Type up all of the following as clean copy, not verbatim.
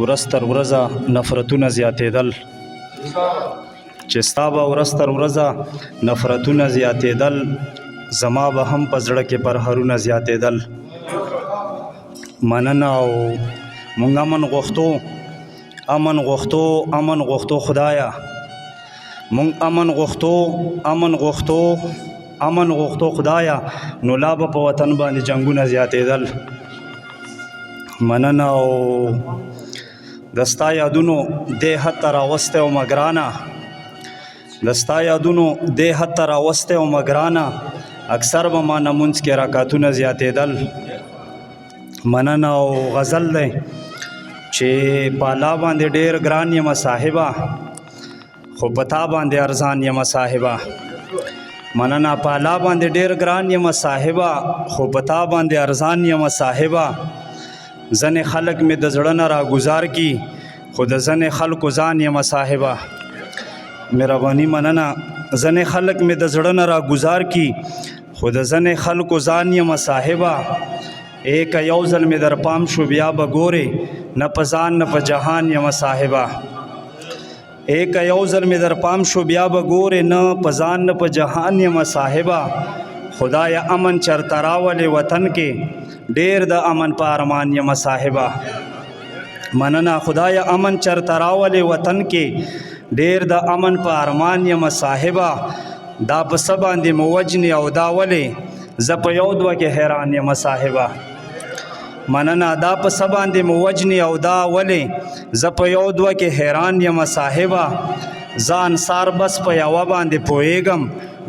ورځ تر ورځه نفرتونه زیاتېدل، چې ستا به ورځ تر ورځه نفرتونه زیاتېدل، زما به هم په زړه کې پرهرونه زیاتېدل. مننه او مونږ امن غوښتو، امن غوښتو، امن غوښتو خدایا، مونږ امن غوښتو، امن غوښتو، امن غوښتو خدایا، نو لا به په وطن باندې جنګونه زیاتېدل. مننه او د ستا یادونو دې حد ته راوستی ومه ګرانه، د ستا یادونو دې حد ته راوستی ومه ګرانه، اکثر به ما نمونځ کې رکعتونه زیاتېدل. مننه او غزل دی چې په الله باندې ډېر ګران یم صاحبه، خو په تا باندې ارزان یم صاحبه. مننه په الله باندې ډېر ګران یم صاحبه، خو په تا باندې ارزان یم صاحبه. ځنې خلک مې د زړه نه راګزار کی، خو د ځنې خلکو ځان یم صاحبه. مهرباني مننه. ځنې خلک مې د زړه نه راګزار کی، خو د ځنې خلکو ځان یم صاحبه. ایک یو ځل مې در پام شو بیا به ګورې، نه په ځان نه په جهان یم صاحبه. ایک یو ځل مې در پام شو بیا به ګورې، نه په ځان نه په جهان یم صاحبه. خدای امن چرته راولې وطن کې، ډېر د امن په ارمان یم صاحبه. مننه. خدای امن چرته راولې وطن کې، ډېر د امن په ارمان یم صاحبه. دا په څه باندې مو وجنې او دا ولې، زه په یو دوه کې حیران یم صاحبه. مننه. دا په څه باندې مو وجنې او دا ولې، زه په یو دوه کې حیران یم صاحبه. زه انصار بس په یوه باندې پوهېږم،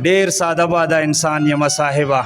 ډېر ساده باده انسان یم صاحبه.